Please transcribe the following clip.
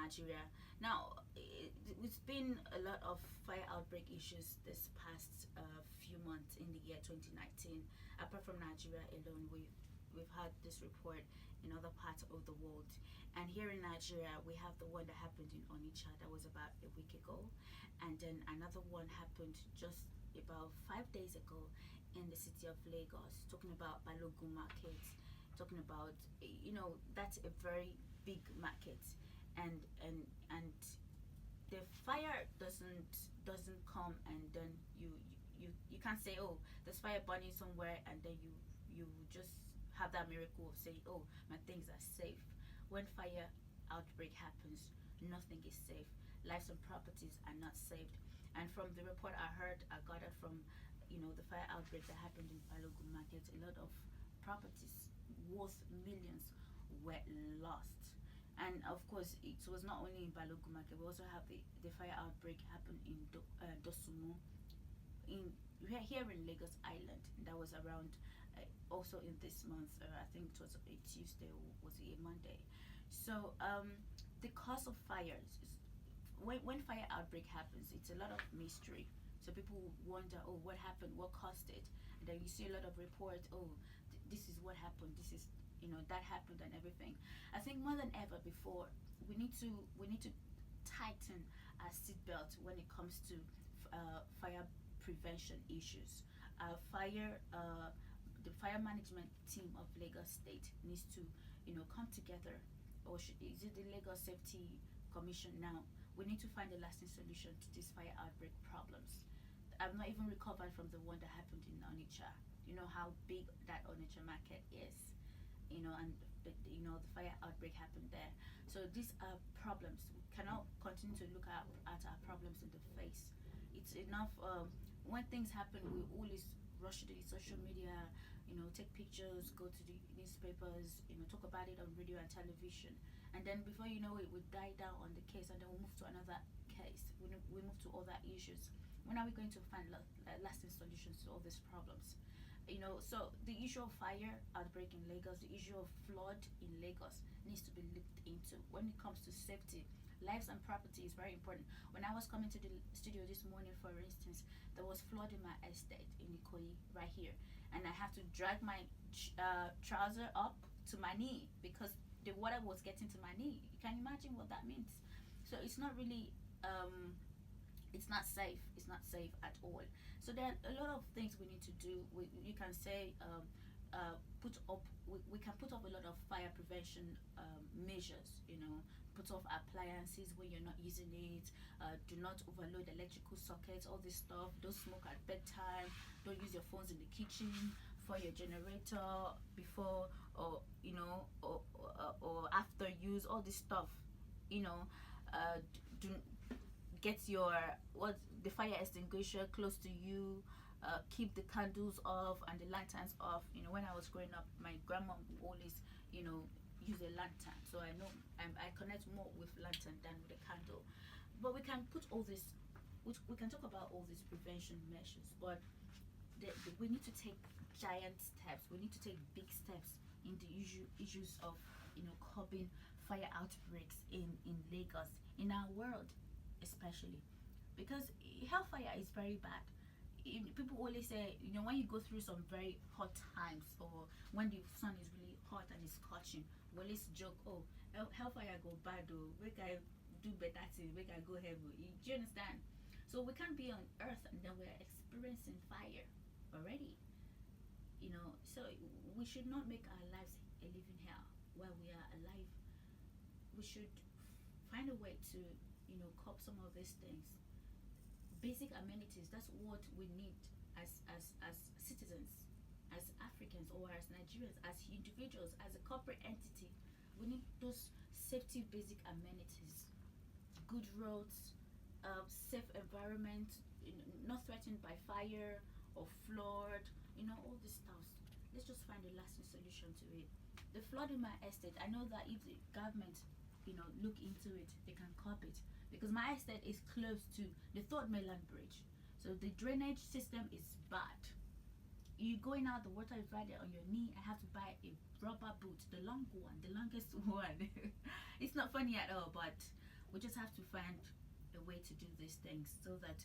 Nigeria. Now, it's been a lot of fire outbreak issues this past few months in the year 2019. Apart from Nigeria alone, we've had this report in other parts of the world, and here in Nigeria we have the one that happened in Onitsha. That was about a week ago, and then another one happened just about 5 days ago in the city of Lagos, talking about Balogun market, talking about, that's a very big market, and the fire doesn't come, and then you can't say, oh, there's fire burning somewhere, and then you just have that miracle of saying, oh, my things are safe. When fire outbreak happens, nothing is safe. Lives and properties are not saved. And from the report I gathered from, the fire outbreak that happened in Balogun market, a lot of properties worth millions were lost. And of course, it was not only in Balogun market. We also have the fire outbreak happened in Dosumu, here in Lagos Island. That was around also in this month. I think it was a Tuesday, or was it a Monday? So the cause of fires is, when fire outbreak happens, it's a lot of mystery. So people wonder, oh, what happened, what caused it? And then you see a lot of reports, oh, this is what happened, this is, that happened, and everything. I think more than ever before, we need to tighten our seatbelt when it comes to fire prevention issues. The fire management team of Lagos State needs to, come together, or is it the Lagos Safety Commission now? We need to find a lasting solution to these fire outbreak problems. I've not even recovered from the one that happened in Onitsha. You know how big that Onitsha market is, and the fire outbreak happened there. So these are problems. We cannot continue to look at our problems in the face. It's enough. When things happen, we always rush to the social media, take pictures, go to the newspapers, talk about it on radio and television, and then before you know it, we die down on the case, and then we move to another case. We move to other issues. When are we going to find lasting solutions to all these problems? So the issue of fire outbreak in Lagos, the issue of flood in Lagos needs to be looked into. When it comes to safety, lives and property is very important. When I was coming to the studio this morning, for instance, there was flood in my estate in Ikoyi, right here, and I have to drag my trouser up to my knee because the water was getting to my knee. You can imagine what that means. So it's not really it's not safe. It's not safe at all. So there are a lot of things we need to do. You can say we can put up a lot of fire prevention measures. Put off appliances when you're not using it. Do not overload electrical sockets, all this stuff. Don't smoke at bedtime. Don't use your phones in the kitchen for your generator before or after use, all this stuff. Do get the fire extinguisher close to you. Keep the candles off and the lanterns off. When I was growing up, my grandma would always use a lantern, so I know I connect more with lantern than with a candle. But we can put all this, we can talk about all these prevention measures, but we need to take giant steps. We need to take big steps in the issues of curbing fire outbreaks in Lagos, in our world especially, because hellfire is very bad. People always say, when you go through some very hot times, or when the sun is really hot and it's scorching, we always joke, oh, hellfire go bad, or we can do better things, we can go heaven. Do you understand? So we can't be on earth and then we're experiencing fire already. So we should not make our lives a living hell while we are alive. We should find a way to curb some of these things. Basic amenities, that's what we need as citizens, as Africans, or as Nigerians, as individuals, as a corporate entity. We need those safety basic amenities, good roads, safe environment, not threatened by fire or flood, all this stuff. Let's just find a lasting solution to it. The flood in my estate, I know that if the government look into it, they can curb it, because my estate is close to the Third Mainland Bridge, so the drainage system is bad. You going out, the water is right there on your knee. I have to buy a rubber boot, the long one, the longest one. It's not funny at all, but we just have to find a way to do these things so that